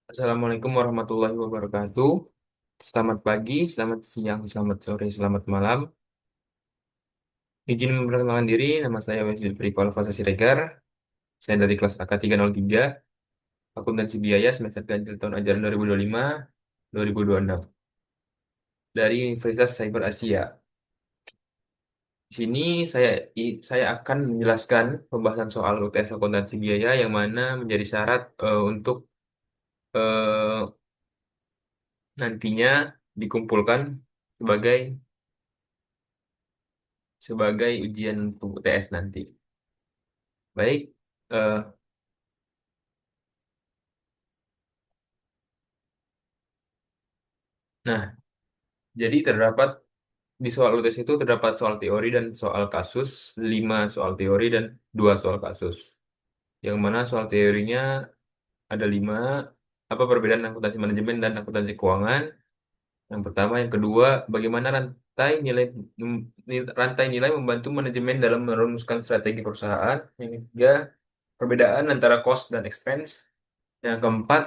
Assalamualaikum warahmatullahi wabarakatuh. Selamat pagi, selamat siang, selamat sore, selamat malam. Izin memperkenalkan diri, nama saya Wesley Frikolfa Siregar. Saya dari kelas AK303, Akuntansi Biaya semester ganjil tahun ajaran 2025-2026 dari Universitas Cyber Asia. Di sini saya akan menjelaskan pembahasan soal UTS Akuntansi Biaya yang mana menjadi syarat untuk eh, nantinya dikumpulkan sebagai sebagai ujian untuk UTS nanti. Baik, eh, nah, jadi terdapat di soal UTS itu terdapat soal teori dan soal kasus, 5 soal teori dan 2 soal kasus. Yang mana soal teorinya ada 5, apa perbedaan akuntansi manajemen dan akuntansi keuangan. Yang pertama, yang kedua, bagaimana rantai nilai membantu manajemen dalam merumuskan strategi perusahaan. Yang ketiga, perbedaan antara cost dan expense. Yang keempat,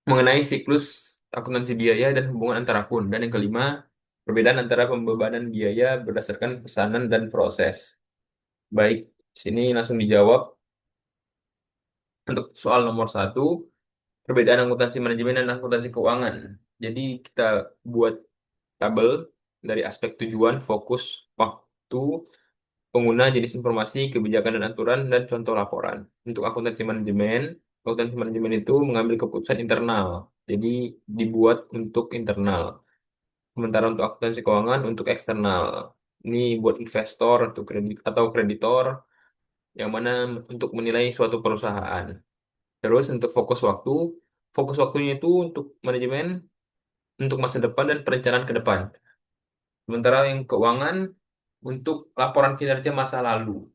mengenai siklus akuntansi biaya dan hubungan antara akun. Dan yang kelima, perbedaan antara pembebanan biaya berdasarkan pesanan dan proses. Baik, sini langsung dijawab. Untuk soal nomor satu, perbedaan akuntansi manajemen dan akuntansi keuangan. Jadi kita buat tabel dari aspek tujuan, fokus, waktu, pengguna, jenis informasi, kebijakan dan aturan, dan contoh laporan. Untuk akuntansi manajemen itu mengambil keputusan internal. Jadi dibuat untuk internal. Sementara untuk akuntansi keuangan untuk eksternal. Ini buat investor untuk kredit atau kreditor yang mana untuk menilai suatu perusahaan. Terus untuk fokus waktunya itu untuk manajemen, untuk masa depan dan perencanaan ke depan. Sementara yang keuangan untuk laporan kinerja masa lalu.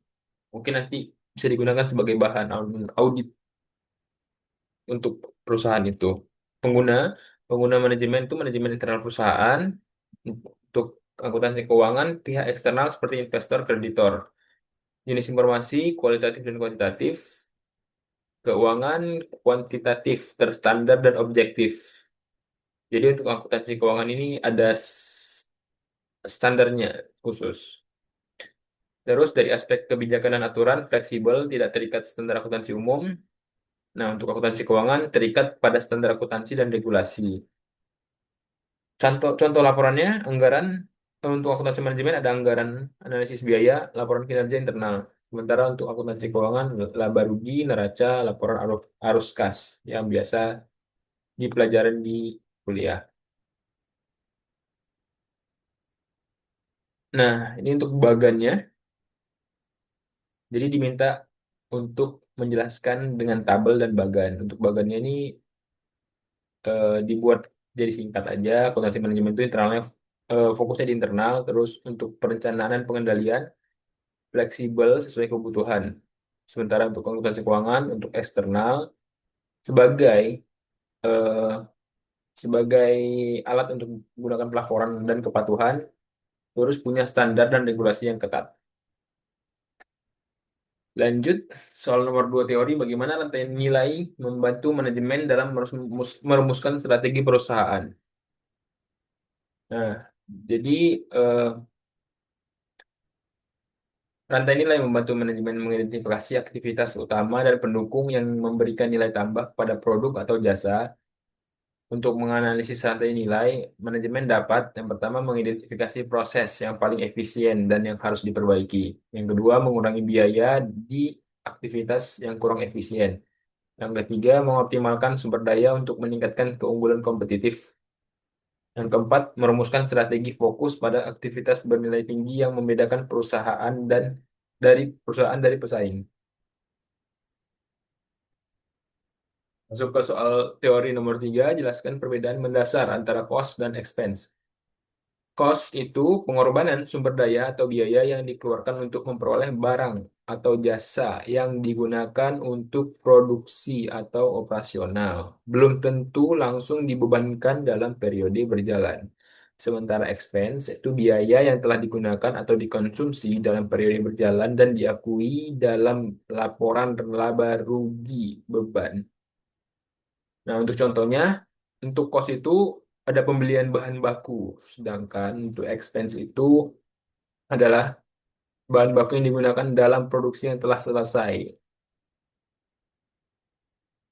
Mungkin nanti bisa digunakan sebagai bahan audit untuk perusahaan itu. Pengguna, pengguna manajemen itu manajemen internal perusahaan. Untuk akuntansi keuangan, pihak eksternal seperti investor, kreditor. Jenis informasi, kualitatif dan kuantitatif. Keuangan, kuantitatif, terstandar dan objektif. Jadi untuk akuntansi keuangan ini ada standarnya khusus. Terus dari aspek kebijakan dan aturan, fleksibel, tidak terikat standar akuntansi umum. Nah, untuk akuntansi keuangan terikat pada standar akuntansi dan regulasi. Contoh laporannya, anggaran untuk akuntansi manajemen ada anggaran analisis biaya, laporan kinerja internal. Sementara untuk akuntansi keuangan, laba rugi, neraca, laporan arus kas yang biasa dipelajarin di kuliah. Nah, ini untuk bagannya. Jadi diminta untuk menjelaskan dengan tabel dan bagan. Untuk bagannya ini dibuat jadi singkat aja. Akuntansi manajemen itu internalnya fokusnya di internal. Terus untuk perencanaan dan pengendalian fleksibel sesuai kebutuhan. Sementara untuk akuntansi keuangan untuk eksternal sebagai eh, sebagai alat untuk menggunakan pelaporan dan kepatuhan, terus punya standar dan regulasi yang ketat. Lanjut, soal nomor 2 teori, bagaimana rantai nilai membantu manajemen dalam merumuskan strategi perusahaan. Nah, jadi eh, rantai nilai membantu manajemen mengidentifikasi aktivitas utama dan pendukung yang memberikan nilai tambah pada produk atau jasa. Untuk menganalisis rantai nilai, manajemen dapat yang pertama mengidentifikasi proses yang paling efisien dan yang harus diperbaiki. Yang kedua, mengurangi biaya di aktivitas yang kurang efisien. Yang ketiga, mengoptimalkan sumber daya untuk meningkatkan keunggulan kompetitif. Yang keempat, merumuskan strategi fokus pada aktivitas bernilai tinggi yang membedakan perusahaan dari pesaing. Masuk ke soal teori nomor 3, jelaskan perbedaan mendasar antara cost dan expense. Cost itu pengorbanan sumber daya atau biaya yang dikeluarkan untuk memperoleh barang atau jasa yang digunakan untuk produksi atau operasional. Belum tentu langsung dibebankan dalam periode berjalan. Sementara expense itu biaya yang telah digunakan atau dikonsumsi dalam periode berjalan dan diakui dalam laporan laba rugi beban. Nah, untuk contohnya, untuk cost itu ada pembelian bahan baku, sedangkan untuk expense itu adalah bahan baku yang digunakan dalam produksi yang telah selesai.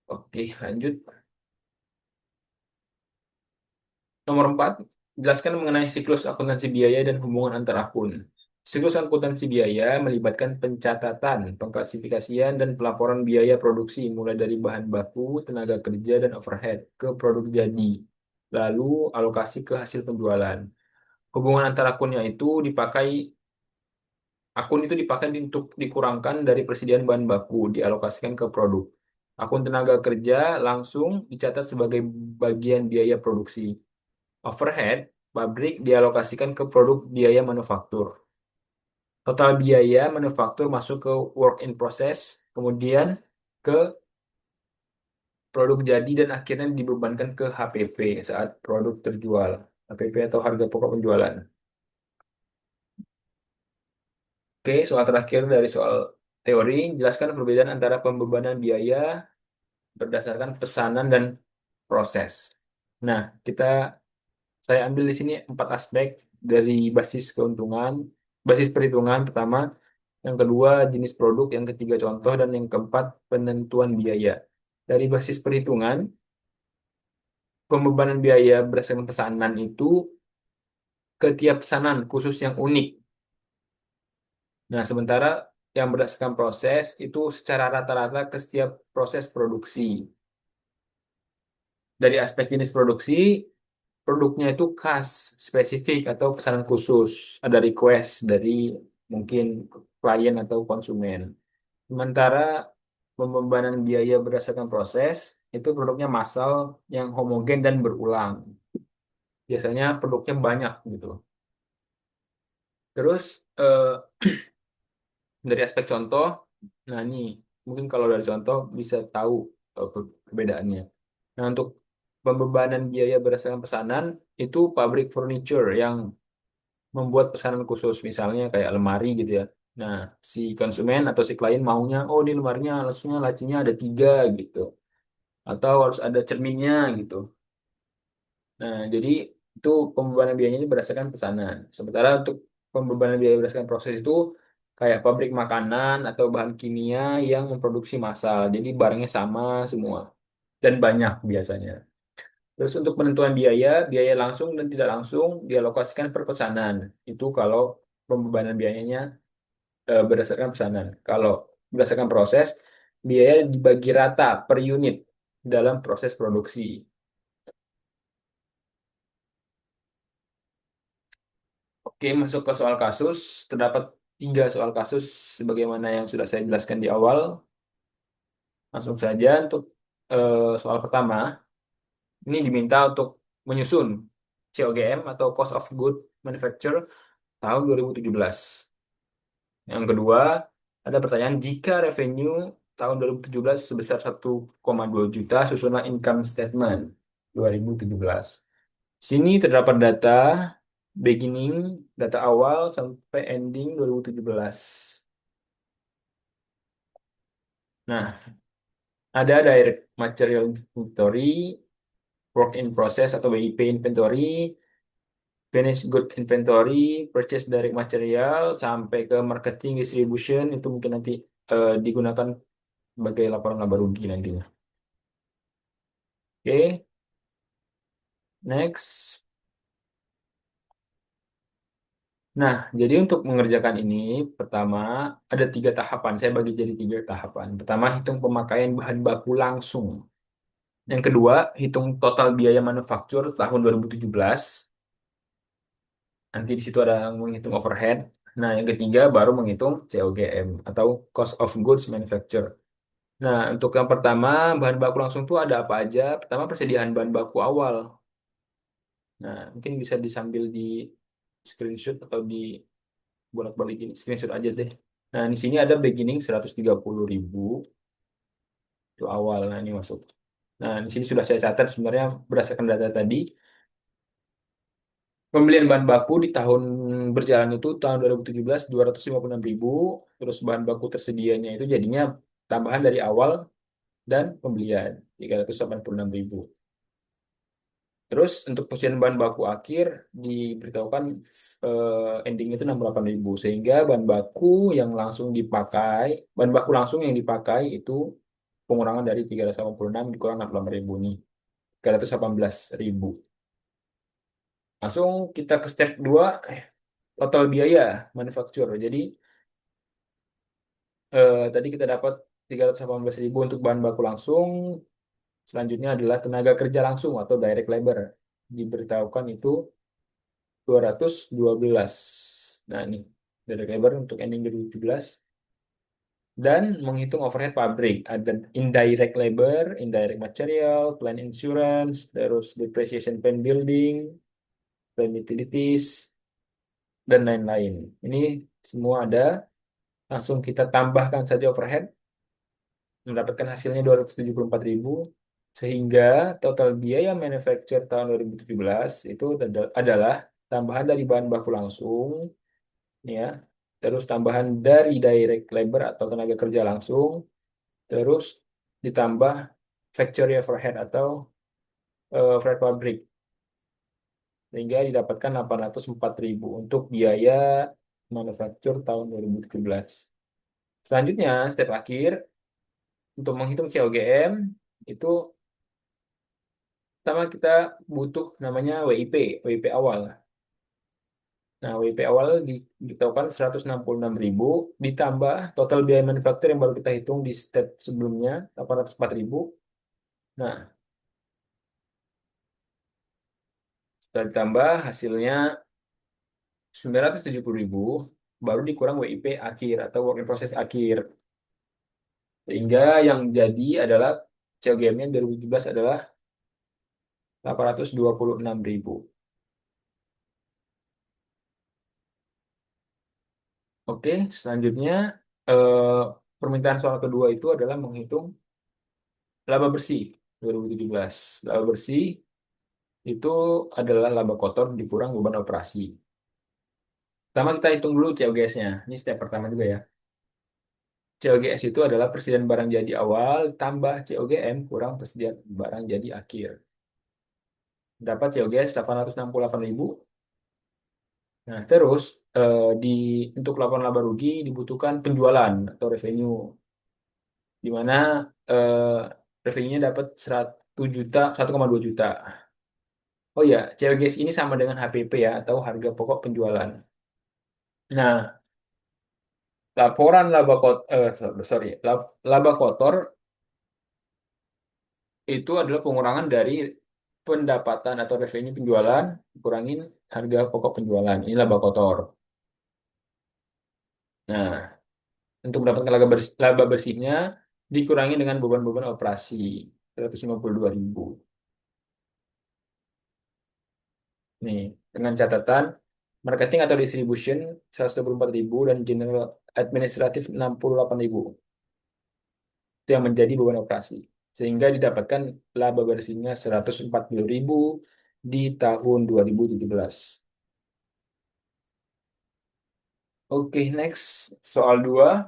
Oke, lanjut. Nomor 4, jelaskan mengenai siklus akuntansi biaya dan hubungan antar akun. Siklus akuntansi biaya melibatkan pencatatan, pengklasifikasian, dan pelaporan biaya produksi mulai dari bahan baku, tenaga kerja, dan overhead ke produk jadi, lalu alokasi ke hasil penjualan. Hubungan antar akunnya itu akun itu dipakai untuk dikurangkan dari persediaan bahan baku, dialokasikan ke produk. Akun tenaga kerja langsung dicatat sebagai bagian biaya produksi. Overhead, pabrik dialokasikan ke produk biaya manufaktur. Total biaya manufaktur masuk ke work in process, kemudian ke produk jadi dan akhirnya dibebankan ke HPP saat produk terjual. HPP atau harga pokok penjualan. Oke, soal terakhir dari soal teori, jelaskan perbedaan antara pembebanan biaya berdasarkan pesanan dan proses. Nah, saya ambil di sini 4 aspek dari basis keuntungan, basis perhitungan pertama, yang kedua jenis produk, yang ketiga contoh, dan yang keempat penentuan biaya. Dari basis perhitungan, pembebanan biaya berdasarkan pesanan itu ke tiap pesanan khusus yang unik. Nah, sementara yang berdasarkan proses itu secara rata-rata ke setiap proses produksi. Dari aspek jenis produksi, produknya itu khas, spesifik, atau pesanan khusus. Ada request dari mungkin klien atau konsumen. Sementara pembebanan biaya berdasarkan proses itu produknya massal yang homogen dan berulang. Biasanya produknya banyak gitu. Terus dari aspek contoh, nah ini mungkin kalau dari contoh bisa tahu perbedaannya. Nah, untuk pembebanan biaya berdasarkan pesanan itu pabrik furniture yang membuat pesanan khusus, misalnya kayak lemari gitu ya. Nah, si konsumen atau si klien maunya, oh ini lemarinya langsungnya lacinya ada 3 gitu, atau harus ada cerminnya gitu. Nah, jadi itu pembebanan biayanya ini berdasarkan pesanan. Sementara untuk pembebanan biaya berdasarkan proses itu kayak pabrik makanan atau bahan kimia yang memproduksi massal. Jadi barangnya sama semua dan banyak biasanya. Terus untuk penentuan biaya, biaya langsung dan tidak langsung dialokasikan per pesanan. Itu kalau pembebanan biayanya berdasarkan pesanan. Kalau berdasarkan proses, biaya dibagi rata per unit dalam proses produksi. Oke, masuk ke soal kasus. Terdapat 3 soal kasus sebagaimana yang sudah saya jelaskan di awal. Langsung saja untuk soal pertama. Ini diminta untuk menyusun COGM atau Cost of Good Manufacture tahun 2017. Yang kedua, ada pertanyaan jika revenue tahun 2017 sebesar 1,2 juta, susunlah income statement 2017. Sini terdapat data beginning, data awal sampai ending 2017. Nah, ada direct material inventory, work in process atau WIP inventory, finished good inventory, purchase direct material, sampai ke marketing distribution, itu mungkin nanti digunakan sebagai laporan laba rugi nantinya. Oke, next. Nah, jadi untuk mengerjakan ini, pertama ada 3 tahapan. Saya bagi jadi 3 tahapan. Pertama, hitung pemakaian bahan baku langsung. Yang kedua, hitung total biaya manufaktur tahun 2017. Nanti di situ ada menghitung overhead. Nah, yang ketiga baru menghitung COGM atau Cost of Goods Manufacture. Nah, untuk yang pertama, bahan baku langsung itu ada apa aja? Pertama, persediaan bahan baku awal. Nah, mungkin bisa disambil di screenshot atau di bolak-balikin screenshot aja deh. Nah, di sini ada beginning 130.000 itu awal. Nah, ini masuk. Nah, di sini sudah saya catat sebenarnya berdasarkan data tadi. Pembelian bahan baku di tahun berjalan itu tahun 2017 256.000, terus bahan baku tersedianya itu jadinya tambahan dari awal dan pembelian. 386.000. Terus untuk persediaan bahan baku akhir diberitahukan endingnya itu 68.000, sehingga bahan baku langsung yang dipakai itu pengurangan dari 386 dikurang 68.000 nih, 318.000. Langsung kita ke step 2, total biaya manufaktur. Jadi tadi kita dapat 318.000 untuk bahan baku langsung. Selanjutnya adalah tenaga kerja langsung atau direct labor. Diberitahukan itu 212. Nah, ini direct labor untuk ending 2017. Dan menghitung overhead pabrik. Ada indirect labor, indirect material, plant insurance, terus depreciation plant building, plant utilities, dan lain-lain. Ini semua ada. Langsung kita tambahkan saja overhead, mendapatkan hasilnya 274.000, sehingga total biaya manufacture tahun 2017 itu adalah tambahan dari bahan baku langsung, ya, terus tambahan dari direct labor atau tenaga kerja langsung, terus ditambah factory overhead atau overhead pabrik, sehingga didapatkan 804.000 untuk biaya manufaktur tahun 2017. Selanjutnya, step akhir untuk menghitung COGM itu pertama kita butuh namanya WIP awal. Nah, WIP awal ditentukan 166.000 ditambah total biaya manufaktur yang baru kita hitung di step sebelumnya 804.000. Nah, setelah ditambah hasilnya 970.000 baru dikurang WIP akhir atau work in process akhir. Sehingga yang jadi adalah COGM-nya 2017 adalah 826.000. Oke, selanjutnya eh, permintaan soal kedua itu adalah menghitung laba bersih 2017. Laba bersih itu adalah laba kotor dikurang beban operasi. Pertama kita hitung dulu COGS-nya. Ini step pertama juga ya. COGS itu adalah persediaan barang jadi awal tambah COGM kurang persediaan barang jadi akhir. Dapat COGS 868.000. Nah, terus di untuk laporan laba rugi dibutuhkan penjualan atau revenue, di mana eh, revenue-nya dapat 1 juta. Oh ya, COGS ini sama dengan HPP ya, atau harga pokok penjualan. Nah, laporan laba kotor itu adalah pengurangan dari pendapatan atau revenue penjualan kurangin harga pokok penjualan. Ini laba kotor. Nah, untuk mendapatkan laba bersihnya dikurangi dengan beban-beban operasi 152.000. Nih, dengan catatan marketing atau distribution 124.000 dan general administratif 68.000. Itu yang menjadi beban operasi. Sehingga didapatkan laba bersihnya 140.000 di tahun 2017. Oke, next. Soal 2.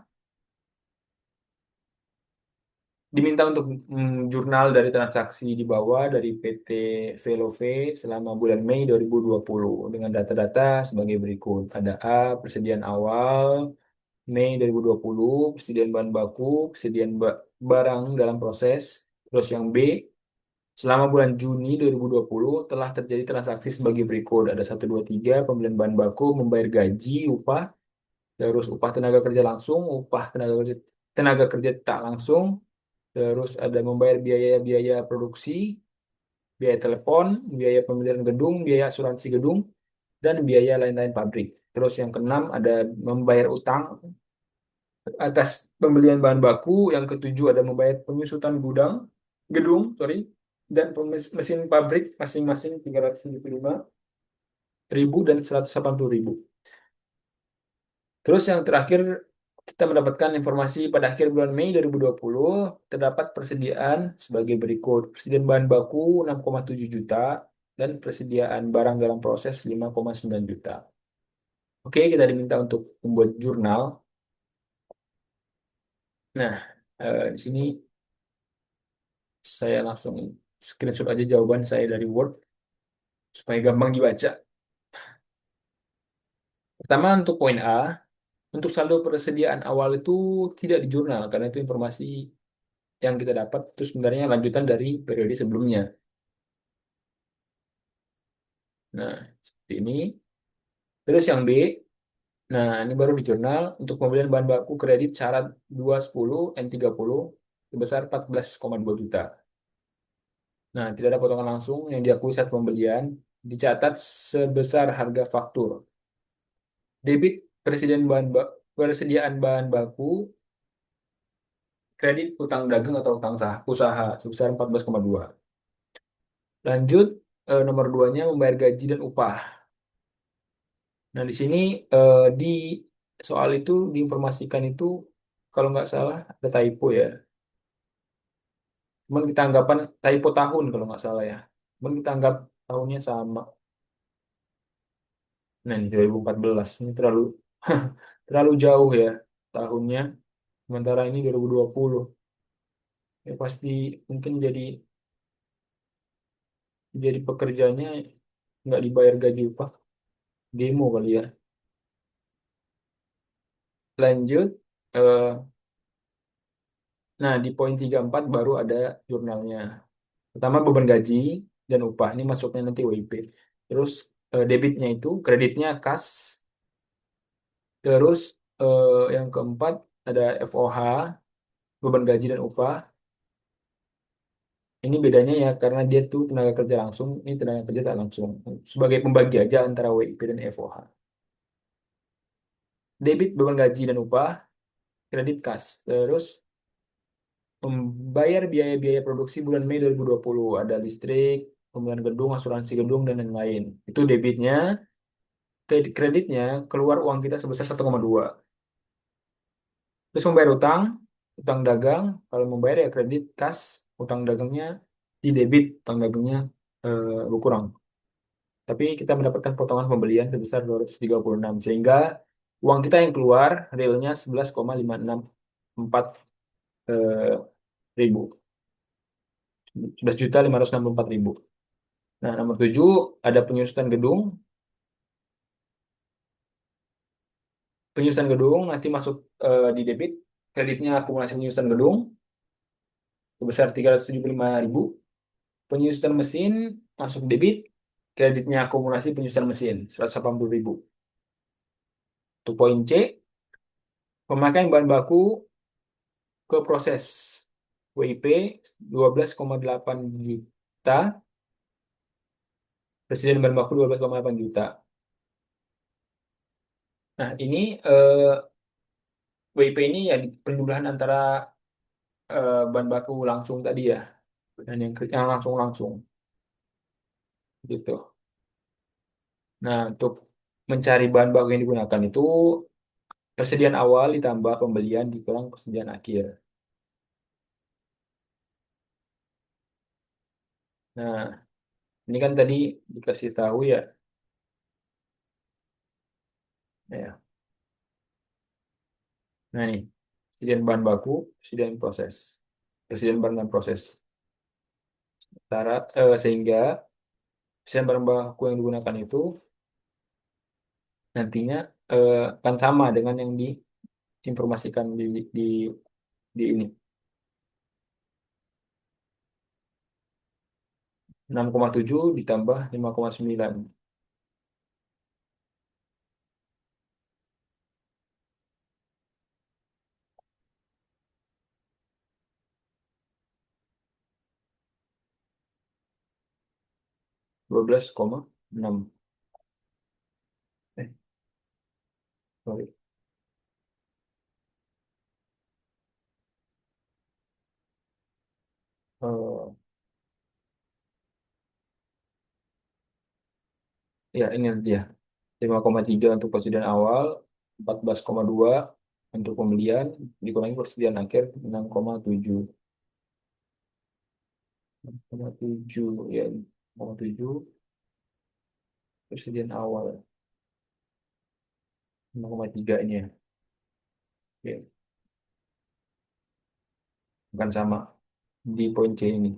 Diminta untuk jurnal dari transaksi di bawah dari PT Velove selama bulan Mei 2020 dengan data-data sebagai berikut. Ada A, persediaan awal Mei 2020, persediaan bahan baku, persediaan barang dalam proses. Terus yang B, selama bulan Juni 2020 telah terjadi transaksi sebagai berikut. Ada satu 2 3 pembelian bahan baku, membayar gaji, upah, terus upah tenaga kerja langsung, upah tenaga kerja tak langsung, terus ada membayar biaya-biaya produksi, biaya telepon, biaya pemeliharaan gedung, biaya asuransi gedung, dan biaya lain-lain pabrik. Terus yang keenam ada membayar utang atas pembelian bahan baku. Yang ketujuh ada membayar penyusutan gedung, sorry, dan mesin pabrik masing-masing 375.000 dan 180.000. Terus yang terakhir kita mendapatkan informasi pada akhir bulan Mei 2020 terdapat persediaan sebagai berikut. Persediaan bahan baku 6,7 juta dan persediaan barang dalam proses 5,9 juta. Oke, kita diminta untuk membuat jurnal. Nah, di sini Saya langsung screenshot aja jawaban saya dari Word supaya gampang dibaca. Pertama untuk poin A, untuk saldo persediaan awal itu tidak di jurnal karena itu informasi yang kita dapat itu sebenarnya lanjutan dari periode sebelumnya. Nah, seperti ini. Terus yang B, nah ini baru di jurnal untuk pembelian bahan baku kredit syarat 210 N30 sebesar 14,2 juta. Nah, tidak ada potongan langsung yang diakui saat pembelian, dicatat sebesar harga faktur. Debit persediaan bahan baku, kredit utang dagang atau utang usaha sebesar 14,2. Lanjut, nomor duanya membayar gaji dan upah. Nah, di sini di soal itu diinformasikan itu kalau nggak salah ada typo ya. Cuman kita anggapan typo tahun kalau nggak salah ya. Cuman kita anggap tahunnya sama. Nah, ini 2014. Ini terlalu terlalu jauh ya tahunnya. Sementara ini 2020. Ya pasti mungkin jadi pekerjanya nggak dibayar gaji upah. Demo kali ya. Lanjut. eh, nah, di poin 34 baru ada jurnalnya. Pertama beban gaji dan upah. Ini masuknya nanti WIP. Terus debitnya itu, kreditnya kas. Terus yang keempat ada FOH, beban gaji dan upah. Ini bedanya ya karena dia tuh tenaga kerja langsung, ini tenaga kerja tak langsung. Sebagai pembagi aja antara WIP dan FOH. Debit beban gaji dan upah, kredit kas. Terus membayar biaya-biaya produksi bulan Mei 2020. Ada listrik, pembelian gedung, asuransi gedung, dan lain-lain. Itu debitnya. Kreditnya keluar uang kita sebesar 1,2. Terus membayar utang, utang dagang, kalau membayar ya kredit kas, utang dagangnya di debit, utang dagangnya berkurang. Tapi kita mendapatkan potongan pembelian sebesar 236 sehingga uang kita yang keluar realnya 11,564 eh, ribu. 11.564.000. Nah, nomor 7 ada penyusutan gedung. Penyusutan gedung nanti masuk di debit, kreditnya akumulasi penyusutan gedung sebesar 375.000. Penyusutan mesin masuk debit, kreditnya akumulasi penyusutan mesin 180.000. Untuk poin C, pemakaian bahan baku ke proses WIP 12,8 juta, presiden bahan baku 12,8 juta. Nah, ini WIP ini ya penjumlahan antara bahan baku langsung tadi ya, dan yang langsung-langsung gitu. Nah, untuk mencari bahan baku yang digunakan itu persediaan awal ditambah pembelian dikurang persediaan akhir. Nah, ini kan tadi dikasih tahu ya, ya. Nah nih, persediaan bahan baku, persediaan proses, persediaan barang dan proses. Sehingga persediaan barang baku yang digunakan itu nantinya akan sama dengan yang diinformasikan di ini 6,7 ditambah 5,9, 12,6. Eh, sorry. Eh, ya ini dia 5,3 untuk persediaan awal, 14,2 untuk pembelian, dikurangi persediaan akhir 6,7. 6,7 ya, 6,7 persediaan awal 6,3 ini ya. Ya, bukan sama. di poin C ini.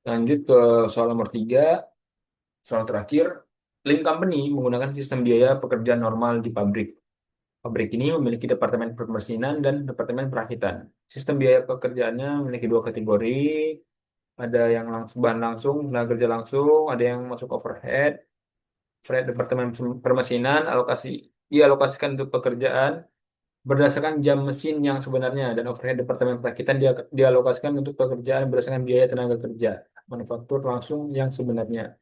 Lanjut ke soal nomor 3, soal terakhir. Lean Company menggunakan sistem biaya pekerjaan normal di pabrik. Pabrik ini memiliki departemen permesinan dan departemen perakitan. Sistem biaya pekerjaannya memiliki dua kategori. Ada yang langsung bahan langsung, tenaga kerja langsung, ada yang masuk overhead. Overhead departemen permesinan dialokasikan untuk pekerjaan berdasarkan jam mesin yang sebenarnya, dan overhead departemen perakitan dia dialokasikan untuk pekerjaan berdasarkan biaya tenaga kerja manufaktur langsung yang sebenarnya.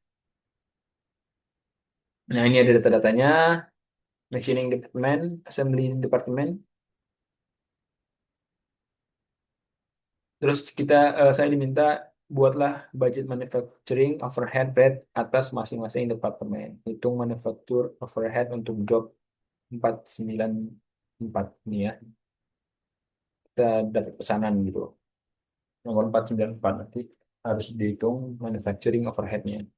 Nah, ini ada data-datanya. Machining department, assembly department. Terus saya diminta buatlah budget manufacturing overhead rate atas masing-masing departemen. Hitung manufaktur overhead untuk job 494 ini ya. Kita dapat pesanan gitu. Nomor 494 nanti harus dihitung manufacturing overheadnya.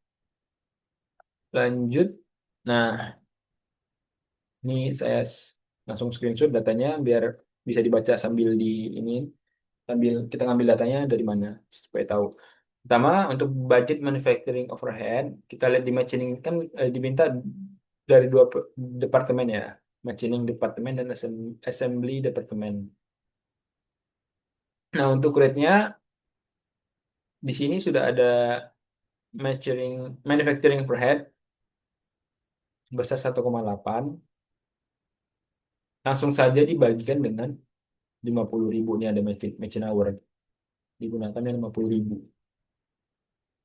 Lanjut. Nah, ini saya langsung screenshot datanya biar bisa dibaca sambil di ini, sambil kita ngambil datanya dari mana supaya tahu. Pertama, untuk budget manufacturing overhead, kita lihat di machining kan diminta dari dua departemen ya, machining departemen dan assembly departemen. Nah, untuk rate-nya di sini sudah ada manufacturing overhead sebesar 1,8, langsung saja dibagikan dengan 50.000. Ini ada machine hour, digunakan 50.000.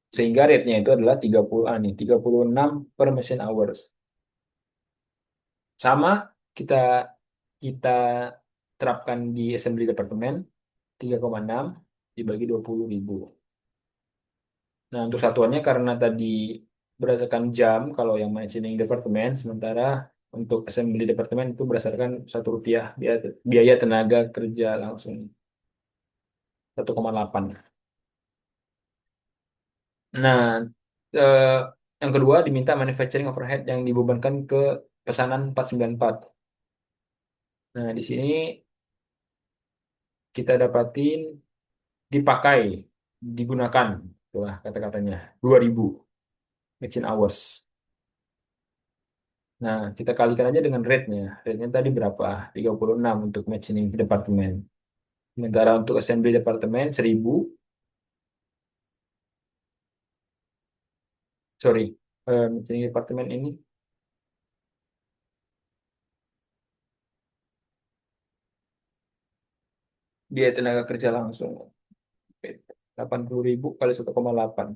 Sehingga rate-nya itu adalah 30 nih, 36 per machine hours. Sama kita kita terapkan di assembly departemen 3,6 dibagi 20.000. Nah, untuk satuannya karena tadi berdasarkan jam kalau yang machining departemen, sementara untuk assembly departemen itu berdasarkan Rp1 biaya, biaya tenaga kerja langsung 1,8. Nah, eh, yang kedua diminta manufacturing overhead yang dibebankan ke pesanan 494. Nah, di sini kita dapatin dipakai, digunakan, itulah kata-katanya, 2.000 machine hours. Nah, kita kalikan aja dengan rate-nya. Rate-nya tadi berapa? 36 untuk machining departemen. Sementara untuk assembly departemen 1.000, sorry, machining departemen ini biaya tenaga kerja langsung 80.000 kali 1,8.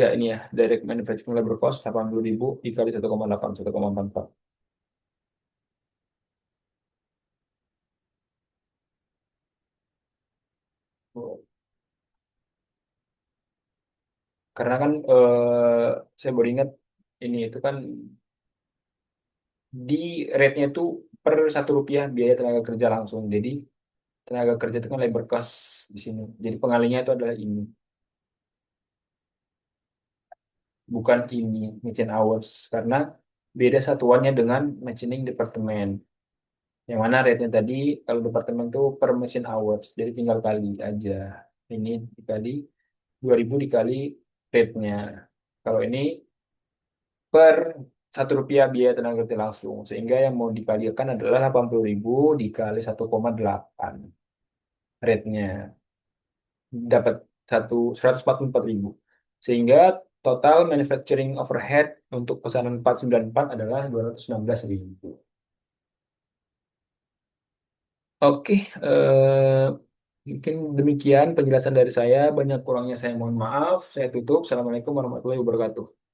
Ya, ini ya, direct manufacturing labor cost 80.000 dikali 1,8, 1,44. Karena kan saya baru ingat ini itu kan di rate-nya itu per Rp1 biaya tenaga kerja langsung. Jadi tenaga kerja itu kan labor cost di sini. Jadi pengalinya itu adalah ini, bukan ini machine hours, karena beda satuannya dengan machining departemen. Yang mana rate-nya tadi kalau departemen itu per machine hours, jadi tinggal kali aja. Ini dikali 2.000 dikali rate-nya. Kalau ini per Rp1 biaya tenaga kerja langsung. Sehingga yang mau dikalikan adalah 80.000 dikali 1,8 rate-nya. Dapat 144.000. Sehingga total manufacturing overhead untuk pesanan 494 adalah 216.000. Oke, mungkin demikian penjelasan dari saya. Banyak kurangnya saya mohon maaf. Saya tutup. Assalamualaikum warahmatullahi wabarakatuh.